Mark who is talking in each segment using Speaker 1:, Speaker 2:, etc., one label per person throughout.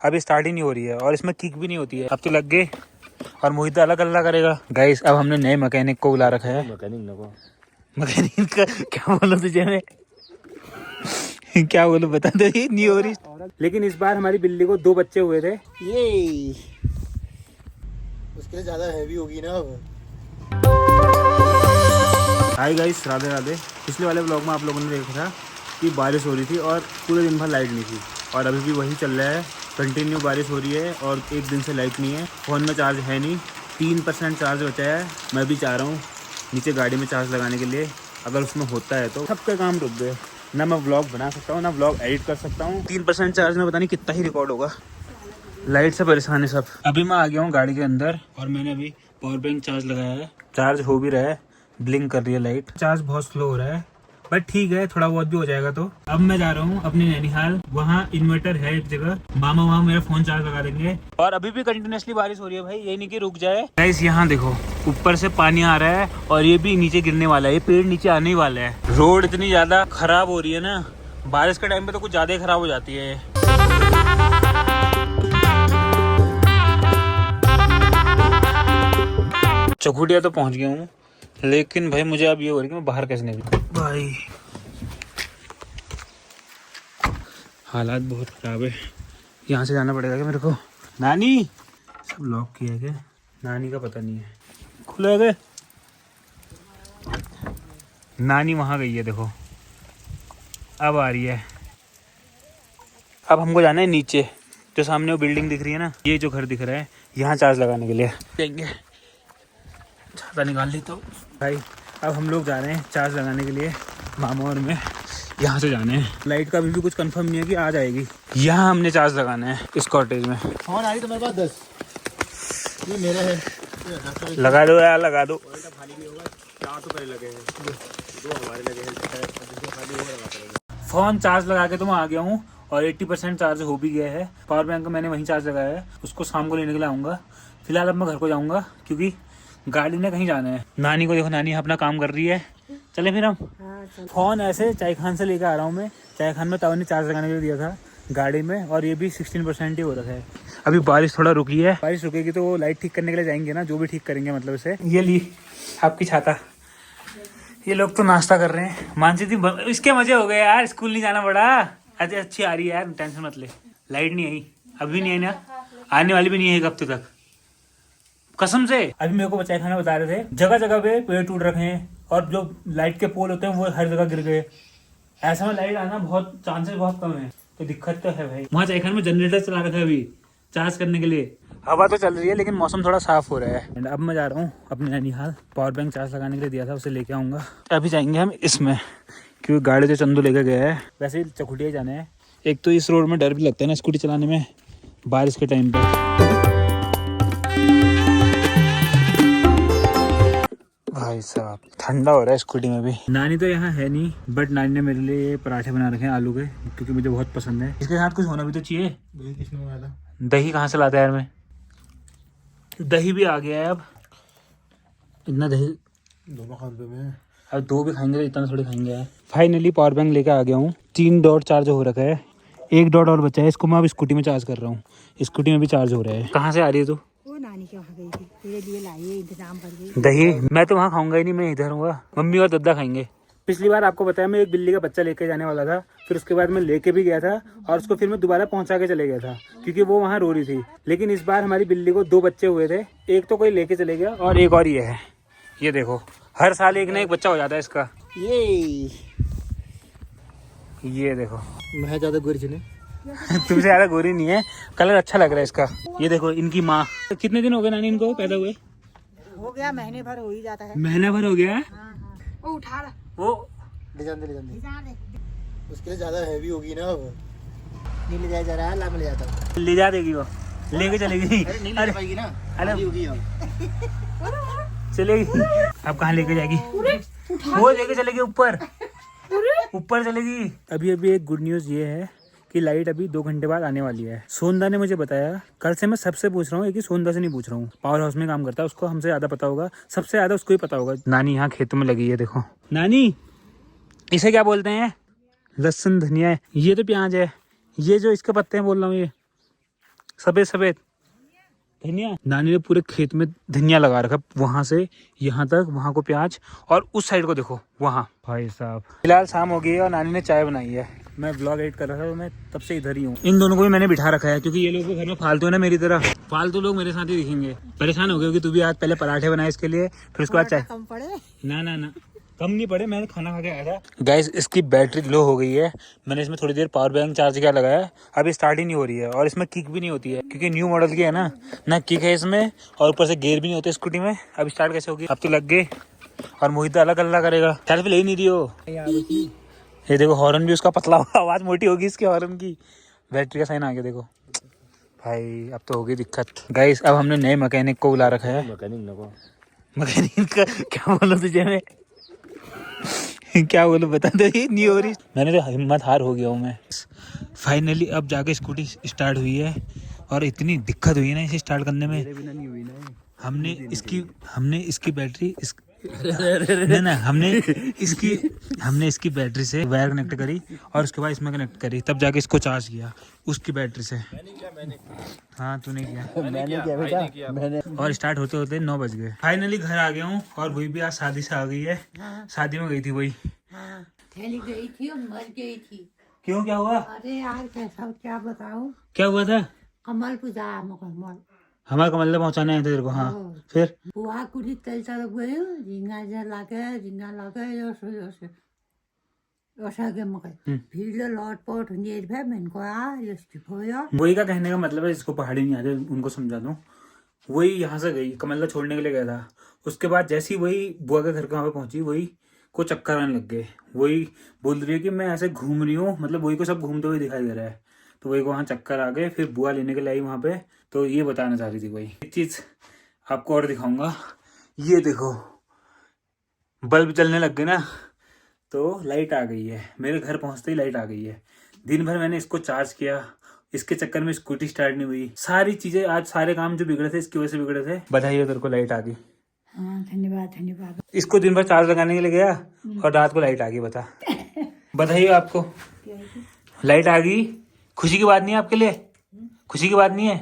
Speaker 1: अभी स्टार्ट ही नहीं हो रही है और इसमें किक भी नहीं होती है। अब तो लग गए और मोहित अलग अल्लाह करेगा। गाइस अब हमने नए मैकेनिक को बुला रखा है। मैकेनिक का क्या बोलो तुझे मैं क्या बोलो बता दो। ये नहीं हो रही, लेकिन इस बार हमारी बिल्ली को 2 बच्चे हुए थे। ये
Speaker 2: उसके लिए ज्यादा हैवी होगी ना अब।
Speaker 1: Hi guys, Radhe Radhe. पिछले वाले ब्लॉग में आप लोगों ने देखा था कि बारिश हो रही थी और पूरे दिन भर लाइट नहीं थी, और अभी भी वही चल रहा है। कंटिन्यू बारिश हो रही है और एक दिन से लाइट नहीं है। फ़ोन में चार्ज है नहीं, 3% चार्ज बचा है। मैं भी चाह रहा हूँ नीचे गाड़ी में चार्ज लगाने के लिए, अगर उसमें होता है तो। सबका काम रुक गए, ना मैं व्लॉग बना सकता हूँ ना व्लॉग एडिट कर सकता हूँ। 3% चार्ज में पता नहीं कितना ही रिकॉर्ड होगा। लाइट से परेशान है सब। अभी मैं आ गया हूँ गाड़ी के अंदर और मैंने अभी पावर बैंक चार्ज लगाया है। चार्ज हो भी रहा है, ब्लिंक कर रही है लाइट। चार्ज बहुत स्लो हो रहा है बट ठीक है, थोड़ा बहुत भी हो जाएगा। तो अब मैं जा रहा हूँ अपने नैनीहाल, वहाँ इन्वर्टर है एक जगह, मामा वहाँ मेरा फोन चार्ज लगा देंगे। और अभी भी कंटिन्यूसली बारिश हो रही है भाई, ये नहीं कि रुक जाए। गाइस यहाँ देखो, ऊपर से पानी आ रहा है और ये भी नीचे गिरने वाला है। ये पेड़ नीचे आने ही वाला है। रोड इतनी ज्यादा खराब हो रही है ना, बारिश के टाइम पे तो कुछ ज्यादा ही खराब हो जाती है। चकुटिया तो पहुंच गया हूँ, लेकिन भाई मुझे अब ये हो रही है कि मैं बाहर कैसे निकलूं। भाई हालात बहुत ख़राब है, यहाँ से जाना पड़ेगा क्या मेरे को। नानी सब लॉक किया है क्या? नानी का पता नहीं है, खुला गए। नानी वहाँ गई है देखो, अब आ रही है। अब हमको जाना है नीचे, जो सामने वो बिल्डिंग दिख रही है ना, ये जो घर दिख रहा है, यहाँ चार्ज लगाने के लिए जाएंगे। छाता निकाल लेता हूँ भाई। अब हम लोग जा रहे हैं चार्ज लगाने के लिए, मामा और मैं यहाँ से जाने हैं। लाइट का अभी भी कुछ कंफर्म नहीं है कि आ जाएगी। यहाँ हमने चार्ज लगाना है इस कॉटेज में।
Speaker 2: फोन आ रही तो मेरे पास 10, ये मेरा है।
Speaker 1: लगा दो यार, लगा दो। फोन चार्ज लगा के तो मैं आ गया हूँ और 80% चार्ज हो भी गया है। पावर बैंक का मैंने वहीं चार्ज लगाया है, उसको शाम को लेने के लिए आऊँगा। फिलहाल अब मैं घर को जाऊँगा क्योंकि गाड़ी ने कहीं जाना है। नानी को देखो, नानी अपना काम कर रही है। चले फिर हम। फोन ऐसे चाय खान से लेकर आ रहा हूँ मैं। चाय खान में तब ने चार्ज लगाने के लिए दिया था गाड़ी में, और ये भी 16% ही हो रखा है। अभी बारिश थोड़ा रुकी है, बारिश रुकेगी तो वो लाइट ठीक करने के लिए जाएंगे ना, जो भी ठीक करेंगे मतलब इसे। ये ली आपकी छाता। ये लोग तो नाश्ता कर रहे हैं। मानसी थी इसके मजे हो गए यार, स्कूल नहीं जाना पड़ा। अरे अच्छी आ रही है यार, टेंशन मत ले। लाइट नहीं आई, अभी नहीं आई ना, आने वाली भी नहीं है एक हफ्ते तक कसम से। अभी मेरे को बचाए खाना बता रहे थे, जगह जगह पे पेड़ टूट रखे हैं और जो लाइट के पोल होते हैं वो हर जगह गिर गए। ऐसा में लाइट आना बहुत चांसेस बहुत कम है, तो दिक्कत तो है भाई। वहाँ चायखान में जनरेटर चला रखा है अभी चार्ज करने के लिए। हवा तो चल रही है लेकिन मौसम थोड़ा साफ हो रहा है। एंड अब मैं जा रहा हूँ अपने नैनीहाल, पावर बैंक चार्ज लगाने के लिए दिया था उसे लेके आऊँगा। अभी जाएंगे हम इसमें, क्योंकि गाड़ी जो चंदू लेके गया है। वैसे ही चकुटिया जाना है। एक तो इस रोड में डर भी लगता है ना स्कूटी चलाने में बारिश के टाइम पे। भाई साहब ठंडा हो रहा है स्कूटी में भी। नानी तो यहाँ है नहीं, बट नानी ने मेरे लिए पराठे बना रखे हैं आलू के, क्योंकि मुझे बहुत पसंद है। इसके साथ कुछ होना भी तो चाहिए।
Speaker 2: दही किसने बनाया था?
Speaker 1: दही कहाँ से लाता है यार मैं। दही भी आ गया है अब। इतना दही
Speaker 2: दोनों खाने में,
Speaker 1: अब 2 भी खाएंगे तो इतना थोड़ी खाएंगे यार। फाइनली पावर बैंक लेके आ गया हूँ। 3 डॉट चार्ज हो रखा है, 1 डॉट और बचा है। इसको मैं अब स्कूटी में चार्ज कर रहा हूँ। स्कूटी में भी चार्ज हो रहा है। कहाँ से आ रही है तू?
Speaker 3: नानी के वहाँ गई थी, तेरे लिए लाई है, इंतजाम कर गई।
Speaker 1: दही मैं तो वहाँ खाऊंगा ही नहीं, मैं इधर हूँ। मम्मी और दद्दा खाएंगे। पिछली बार आपको बताया मैं एक बिल्ली का बच्चा लेके जाने वाला था, फिर उसके बाद मैं लेके भी गया था और उसको फिर मैं दोबारा पहुंचा के चले गया था क्योंकि वो वहाँ रो रही थी। लेकिन इस बार हमारी बिल्ली को 2 बच्चे हुए थे, एक तो कोई लेके चले गया और एक और ये है। ये देखो, हर साल एक ना एक बच्चा हो जाता है इसका। ये देखो
Speaker 2: मैं ज्यादा गोरी चले
Speaker 1: तुमसे ज्यादा गोरी नहीं है, कलर अच्छा लग रहा है इसका। ये देखो इनकी माँ। कितने दिन हो गए नानी इनको पैदा हुए?
Speaker 3: हो गया, महीने भर हो ही जाता है।
Speaker 1: महीना भर हो गया है।
Speaker 3: वो उठा रहा,
Speaker 1: वो
Speaker 2: ले जाते
Speaker 3: जा दे।
Speaker 2: उसके लिए ज्यादा हैवी होगी ना अब। नहीं ले जाया जा रहा है, ला मैं ले जाता हूँ।
Speaker 1: ले जा देगी, वो लेके चलेगी।
Speaker 2: नहीं ले पाएगी ना,
Speaker 1: अरे
Speaker 2: होगी अब।
Speaker 1: चलेगी। अब कहाँ लेके जाएगी? वो लेके चलेगी ऊपर, ऊपर चलेगी। अभी अभी एक गुड न्यूज ये है कि लाइट अभी 2 घंटे बाद आने वाली है। सोनदा ने मुझे बताया। कल से मैं सबसे पूछ रहा हूँ, कि सोनदा से नहीं पूछ रहा हूँ। पावर हाउस में काम करता है, उसको हमसे ज्यादा पता होगा, सबसे ज्यादा उसको ही पता होगा। नानी यहाँ खेतों में लगी है, देखो। नानी इसे क्या बोलते हैं? लहसुन धनिया है, ये तो प्याज है, ये जो इसके पत्ते हैं बोल रहा हूँ, ये सफेद सफेद धनिया। नानी ने पूरे खेत में धनिया लगा रखा, वहां से यहाँ तक, वहां को प्याज, और उस साइड को देखो वहाँ। भाई साहब फिलहाल शाम हो गई है और नानी ने चाय बनाई है। मैं ब्लॉग एडिट कर रहा था तो मैं तब से इधर ही हूँ। इन दोनों को भी मैंने बिठा रखा है क्योंकि ये लोग घर में फालतू है ना, मेरी तरह फालतू लोग मेरे साथ ही दिखेंगे। परेशान हो गए कि तू भी आज पहले पराठे बनाए इसके लिए, फिर उसके बाद चाय।
Speaker 3: कम पड़े
Speaker 1: ना कम नहीं पड़े, मैंने खाना खा के आया था। गाइस इसकी बैटरी लो हो गई है, मैंने इसमें थोड़ी देर पावर बैंक चार्ज किया लगाया, अभी स्टार्ट ही नहीं हो रही है। और इसमें किक भी नहीं होती है क्योंकि न्यू मॉडल की है ना किक है इसमें, और ऊपर से गियर भी नहीं होते स्कूटी में। अब स्टार्ट कैसे होगी? अब तो लग गए और मोहित अलग अल्लाह करेगा। चार्ज पे ले ही नहीं रही हो। ये देखो हॉर्न भी उसका पतला हुआ, आवाज मोटी होगी इसके हॉर्न की। बैटरी का साइन आ गया देखो भाई, अब तो होगी दिक्कत। गाइस अब हमने नए मैकेनिक को बुला रखा है। मैकेनिक का क्या बोलो तुझे मैं क्या बोलूं बता दो, ये नहीं हो रही। मैंने तो हिम्मत हार हो गया हूँ मैं। फाइनली अब जाके स्कूटी स्टार्ट हुई है और इतनी दिक्कत हुई है ना इसे स्टार्ट करने में। हमने इसकी बैटरी हमने इसकी बैटरी से वायर कनेक्ट करी और उसके बाद इसमें कनेक्ट करी, तब जाके इसको चार्ज किया उसकी बैटरी से। हाँ तूने किया,
Speaker 2: मैंने किया बेटा।
Speaker 1: और स्टार्ट होते होते 9 बज गए। फाइनली घर आ गया हूँ और वही भी आज शादी से आ गई है। शादी में गई थी वही।
Speaker 3: थैली गई थी और मर गई थी।
Speaker 1: क्यों, क्या हुआ?
Speaker 3: अरे यार कैसा क्या बताऊं,
Speaker 1: क्या हुआ था?
Speaker 3: कमल पूजा मुकम्मल
Speaker 1: हमारे कमल पहुंचाने आए थे तेरे को। हाँ फिर
Speaker 3: बुआ कुड़ी तेल चल गए झींगा लागे ओसागे मके फिर लौट पोट हुंजे भे मन को आ इसकी होया।
Speaker 1: वही का कहने का मतलब है, जिसको पहाड़ी नहीं आते उनको समझा दूं। वही यहाँ से गई, कमल्ला छोड़ने के लिए गया था। उसके बाद जैसे ही वही बुआ के घर के वहाँ पे पहुंची, वही को चक्कर आने लग गए। वही बोल रही है कि मैं ऐसे घूम रही हूँ, मतलब वही को सब घूमते हुए दिखाई दे रहा है। तो वही को वहाँ चक्कर आ गए, फिर बुआ लेने के लिए आई वहाँ पे। तो ये बताना चाह रही थी वही। एक चीज आपको और दिखाऊंगा, ये देखो बल्ब जलने लग गए ना, तो लाइट आ गई है। मेरे घर पहुंचते ही लाइट आ गई है। दिन भर मैंने इसको चार्ज किया, इसके चक्कर में स्कूटी स्टार्ट नहीं हुई। सारी चीजें आज, सारे काम जो बिगड़े थे इसकी वजह से बिगड़े थे। बधाई हो तेरे को, लाइट आ गई।
Speaker 3: हाँ धन्यवाद।
Speaker 1: इसको दिन भर चार्ज लगाने के लिए गया और रात को लाइट आ गई। बता बधाई हो आपको, लाइट आ गई। खुशी की बात नहीं है आपके लिए? खुशी की बात नहीं है?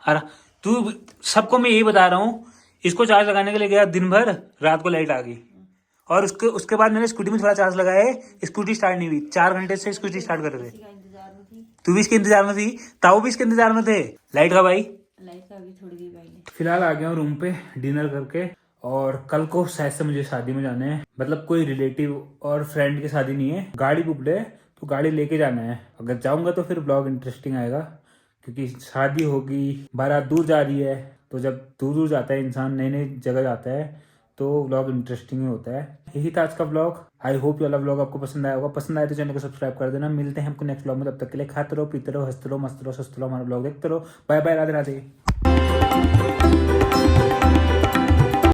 Speaker 1: अरे तू सबको मैं यही बता रहा हूँ, इसको चार्ज लगाने के लिए गया दिन भर, रात को लाइट आ गई। और उसके बाद मैंने स्कूटी में थोड़ा चार्ज लगाया, स्कूटी स्टार्ट नहीं हुई। 4 घंटे से स्कूटी स्टार्ट कर रहे थे। तू भी इसके इंतजार में थी, ताऊ भी इसके इंतजार में थे। लाइट का भाई, लाइट का अभी थोड़ी देर भाई। फिलहाल आ गया हूँ रूम पे डिनर करके, और कल को शायद से मुझे शादी में जाना है। मतलब कोई रिलेटिव और फ्रेंड की शादी नहीं है, गाड़ी बुक है तो गाड़ी लेके जाना है। अगर जाऊंगा तो फिर ब्लॉग इंटरेस्टिंग आएगा, क्योंकि शादी होगी, बारात दूर जा रही है। तो जब दूर जाता है इंसान, नई नई जगह जाता है, तो व्लॉग इंटरेस्टिंग ही होता है। यही था आज का व्लॉग। आई होप ये वाला व्लॉग आपको पसंद आया होगा। पसंद आए तो चैनल को सब्सक्राइब कर देना। मिलते हैं हमको नेक्स्ट व्लॉग में, तब तक के लिए खाते रहो, पीते रहो, हंसते रहो, मस्त रहो, सस्त रहो, हमारा व्लॉग देखते रहो। Bye bye, Radhe Radhe.